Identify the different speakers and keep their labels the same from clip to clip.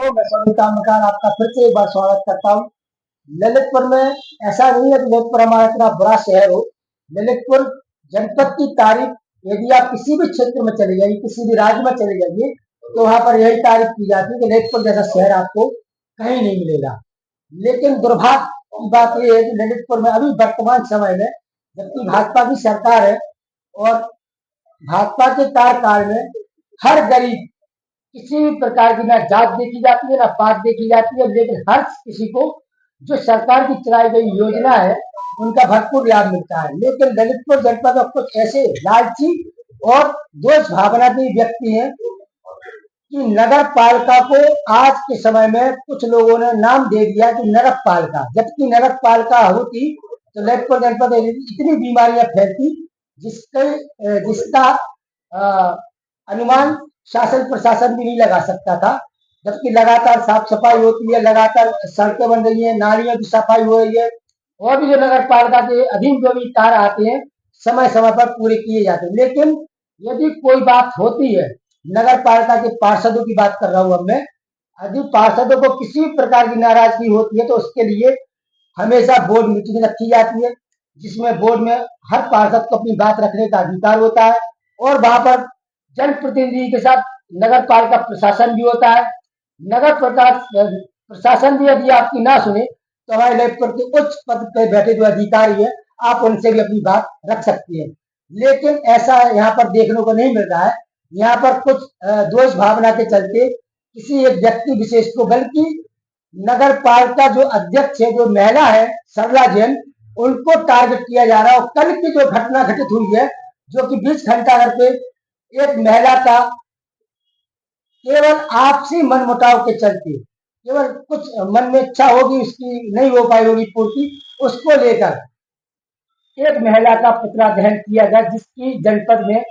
Speaker 1: तो मैं सविता मकान आपका फिर से एक बार स्वागत करता हूँ। ललितपुर में ऐसा नहीं है कि ललितपुर हमारा इतना बड़ा शहर हो। ललितपुर जनपद की तारीफ यदि आप किसी भी क्षेत्र में चले जाइए, किसी भी राज्य में चले जाइए, तो वहां पर यही तारीफ की जाती है कि ललितपुर जैसा शहर आपको कहीं नहीं मिलेगा। लेकिन दुर्भाग्य की बात यह है कि ललितपुर में अभी वर्तमान समय में, जबकि भाजपा की सरकार है और भाजपा के कार्यकाल में हर गरीब, किसी भी प्रकार की ना जात देखी जाती है ना पात देखी जाती है, लेकिन हर किसी को जो सरकार की चलाई गई योजना है उनका भरपूर लाभ मिलता है। लेकिन ललितपुर जनपद में कुछ ऐसे लालची और दोष भावना के व्यक्ति हैं कि नगर पालिका को आज के समय में कुछ लोगों ने नाम दे दिया कि नगर पालिका, जबकि नगर पालिका होती तो ललितपुर जनपद में इतनी बीमारियां फैलती जिसका अनुमान शासन प्रशासन भी नहीं लगा सकता था। जबकि लगातार साफ सफाई होती है, लगातार सड़कें बन रही है, नालियों की सफाई हो रही है, और भी जो नगर पालिका के अधीन जो भी कार्य आते हैं समय समय पर पूरे किए जाते हैं। लेकिन यदि कोई बात होती है, नगर पालिका के पार्षदों की बात कर रहा हूं अब मैं, यदि पार्षदों को किसी भी प्रकार की नाराजगी होती है तो उसके लिए हमेशा बोर्ड मीटिंग रखी जाती है, जिसमें बोर्ड में हर पार्षद को अपनी बात रखने का अधिकार होता है और वहां पर जनप्रतिनिधि के साथ नगर पालिका प्रशासन भी होता है। नगर प्रशासन भी यदि आपकी ना सुने तो हमारे ललितपुर के उच्च पद पर बैठे जो अधिकारी है, आप उनसे भी अपनी बात रख सकती है। लेकिन ऐसा यहाँ पर देखने को नहीं मिल रहा है। यहाँ पर कुछ दोष भावना के चलते किसी एक व्यक्ति विशेष को, बल्कि नगर पालिका जो अध्यक्ष है, जो महिला है सरला जैन, उनको टारगेट किया जा रहा है। और कल की जो घटना घटित हुई है, जो कि 20 घंटा करके एक महिला का केवल आपसी मनमुटाव के चलते, केवल कुछ मन में इच्छा होगी उसकी नहीं हो पाई होगी पूर्ति, उसको लेकर एक महिला का पुतला दहन किया गया, जिसकी जनपद में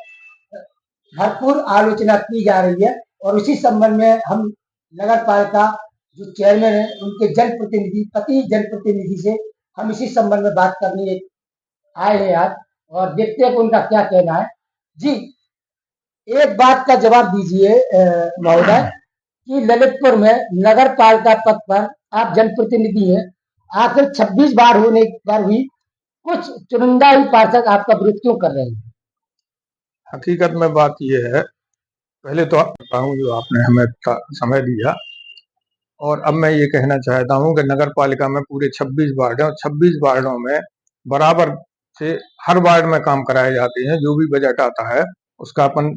Speaker 1: भरपूर आलोचना की जा रही है। और उसी संबंध में हम नगर पालिका जो चेयरमैन है उनके जनप्रतिनिधि, पति जनप्रतिनिधि से हम इसी संबंध में बात करने आए हैं आज, और देखते हैं कि उनका क्या कहना है। जी, एक बात का जवाब दीजिए महोदय कि ललितपुर में नगर पालिका पद पर आप जनप्रतिनिधि हैं, आखिर 26 बार होने पर भी कुछ चुनिंदा ही पार्षद आपका विरोध क्यों कर रहे हैं?
Speaker 2: हकीकत में बात यह है, पहले तो बताऊं जो आपने हमें समय दिया, और अब मैं ये कहना चाहता हूं कि नगर पालिका में पूरे 26 वार्ड हैं और 26 वार्डों में बराबर से हर वार्ड में काम कराए जाते हैं। जो भी बजट आता है उसका अपन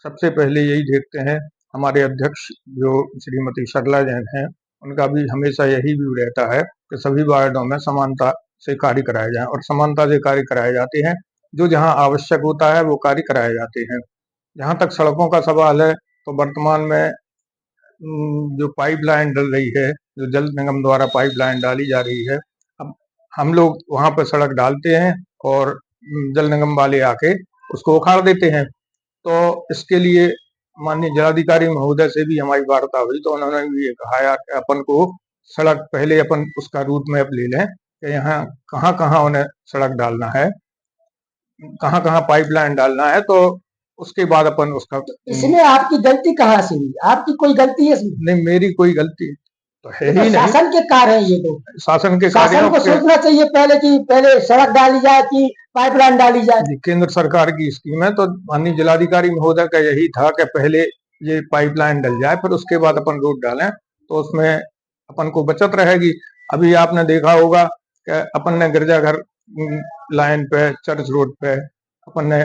Speaker 2: सबसे पहले यही देखते हैं। हमारे अध्यक्ष जो श्रीमती सरला जैन हैं, उनका भी हमेशा यही व्यू रहता है कि सभी वार्डों में समानता से कार्य कराए जाएं, और समानता से कार्य कराए जाते हैं। जो जहां आवश्यक होता है वो कार्य कराए जाते हैं। जहां तक सड़कों का सवाल है, तो वर्तमान में जो पाइपलाइन डल रही है, जो जल निगम द्वारा पाइपलाइन डाली जा रही है, अब हम लोग वहां पर सड़क डालते हैं और जल निगम वाले आके उसको उखाड़ देते हैं। तो इसके लिए माननीय जिलाधिकारी महोदय से भी हमारी वार्ता हुई, तो उन्होंने भी ये कहा कि अपन को सड़क पहले अपन उसका रूट मैप ले लें कि यहाँ कहाँ कहाँ उन्हें सड़क डालना है, कहाँ कहाँ पाइपलाइन डालना है, तो उसके बाद अपन उसका।
Speaker 1: इसमें आपकी गलती कहाँ से हुई? आपकी कोई गलती है इसमें?
Speaker 2: नहीं, मेरी कोई गलती तो है ही नहीं।
Speaker 1: शासन के कार्य है ये, तो
Speaker 2: शासन के
Speaker 1: शासन को सोचना चाहिए पहले कि पहले सड़क डाली जाए कि पाइपलाइन डाली जाए।
Speaker 2: केंद्र सरकार की स्कीम है, तो माननीय जिलाधिकारी महोदय का यही था कि पहले ये पाइपलाइन डल जाए, फिर उसके बाद अपन रोड डालें, तो उसमें अपन को बचत रहेगी। अभी आपने देखा होगा कि अपन ने गिरजाघर लाइन पे, चर्च रोड पे अपन ने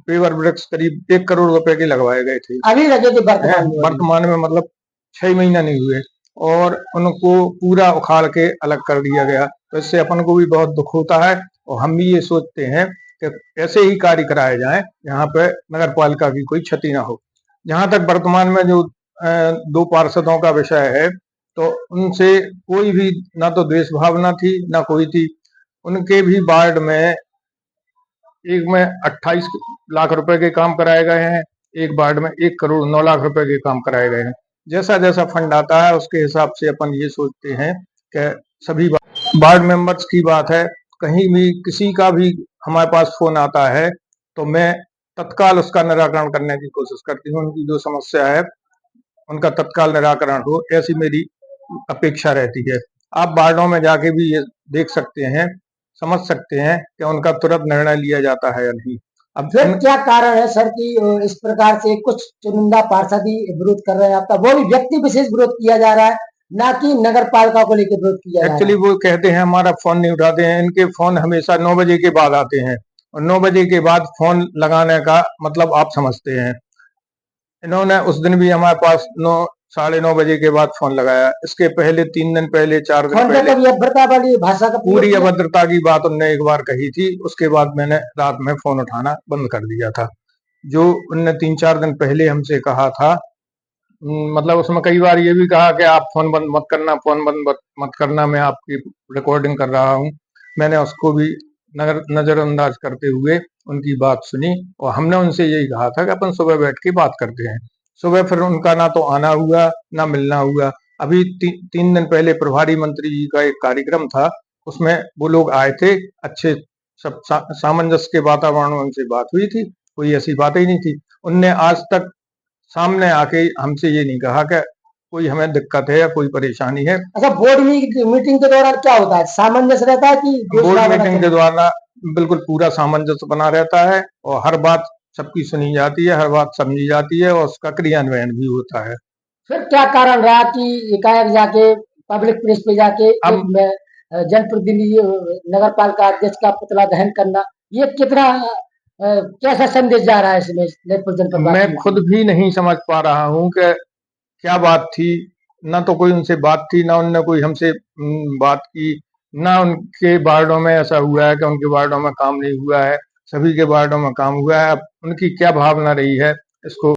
Speaker 2: पेवर ब्रिक्स करीब 1 करोड़ रुपए के लगवाए गए थे,
Speaker 1: अभी लगे थे
Speaker 2: वर्तमान में, मतलब 6 महीना नहीं हुए, और उनको पूरा उखाड़ के अलग कर दिया गया। तो इससे अपन को भी बहुत दुख होता है, और हम भी ये सोचते हैं कि ऐसे ही कार्य कराए जाएं यहाँ पे नगर पालिका की कोई क्षति ना हो। जहां तक वर्तमान में जो 2 पार्षदों का विषय है, तो उनसे कोई भी ना तो द्वेष भावना थी ना कोई थी। उनके भी वार्ड में एक में 28 लाख रुपए के काम कराए गए हैं, एक वार्ड में 1 करोड़ 9 लाख रुपए के काम कराए गए हैं। जैसा जैसा फंड आता है उसके हिसाब से अपन ये सोचते हैं कि सभी वार्ड मेंबर्स की बात है, कहीं भी किसी का भी हमारे पास फोन आता है तो मैं तत्काल उसका निराकरण करने की कोशिश करती हूँ। उनकी जो समस्या है उनका तत्काल निराकरण हो, ऐसी मेरी अपेक्षा रहती है। आप वार्डों में जाके भी ये देख सकते हैं, समझ सकते हैं कि उनका तुरंत निर्णय लिया जाता है या नहीं। अब
Speaker 1: फिर क्या कारण है सर कि इस प्रकार से कुछ चुनिंदा पार्षद ही विरोध कर रहे हैं आपका, वो भी व्यक्ति विशेष विरोध किया जा रहा है, ना कि नगर पालिका को लेकर विरोध किया जा रहा
Speaker 2: एक्चुअली
Speaker 1: है?
Speaker 2: वो कहते हैं हमारा फोन नहीं उठाते हैं, इनके फोन हमेशा 9 बजे के बाद आते हैं, और 9 बजे के बाद फोन लगाने का मतलब आप समझते हैं। इन्होंने उस दिन भी हमारे पास 9 साढ़े 9 बजे के बाद फोन लगाया। इसके पहले 3 दिन पहले, 4 दिन
Speaker 1: फोन पे
Speaker 2: पहले
Speaker 1: कभी अभद्रता वाली भाषा का प्रयोग
Speaker 2: पूरी
Speaker 1: किया?
Speaker 2: अभद्रता की बात उनने एक बार कही थी। उसके बाद मैंने रात में फोन उठाना बंद कर दिया था। जो उनने 3-4 दिन पहले हमसे कहा था, मतलब उसमें कई बार ये भी कहा कि आप फोन बंद मत करना, फोन बंद मत करना, मैं आपकी रिकॉर्डिंग कर रहा हूँ। मैंने उसको भी नजरअंदाज करते हुए उनकी बात सुनी, और हमने उनसे यही कहा था कि अपन सुबह बैठ के बात करते हैं। सुबह फिर उनका ना तो आना हुआ, ना मिलना हुआ। अभी 3 दिन पहले प्रभारी मंत्री जी का एक कार्यक्रम था, उसमें वो लोग आए थे। अच्छे सब सामंजस्य के वातावरण में उनसे बात हुई थी, कोई ऐसी बात ही नहीं थी। उनने आज तक सामने आके हमसे ये नहीं कहा कि कोई हमें दिक्कत है या कोई परेशानी है।
Speaker 1: अच्छा, बोर्ड मीटिंग के दौरान क्या होता है, सामंजस्य रहता है कि
Speaker 2: बोर्ड
Speaker 1: योजना
Speaker 2: मीटिंग के
Speaker 1: बनाते
Speaker 2: द्वारा बिल्कुल पूरा सामंजस्य बना रहता है, और हर बात सबकी सुनी जाती है, हर बात समझी जाती है, और उसका क्रियान्वयन भी होता है।
Speaker 1: फिर क्या कारण रहा कि एकाएक जाके पब्लिक प्लेस पे जाके
Speaker 2: अब
Speaker 1: एक जनप्रतिनिधि नगर पालिका अध्यक्ष का पुतला दहन करना, ये कितना कैसा संदेश जा रहा है इसमें ललितपुर जनपद
Speaker 2: मैं
Speaker 1: वासियों
Speaker 2: खुद
Speaker 1: को?
Speaker 2: भी नहीं समझ पा रहा हूँ कि क्या बात थी। ना तो कोई उनसे बात थी, ना उनने कोई हमसे बात की, ना उनके वार्डों में ऐसा हुआ है कि उनके वार्डों में काम नहीं हुआ है। सभी के वार्डों में काम हुआ है। अब उनकी क्या भावना रही है, इसको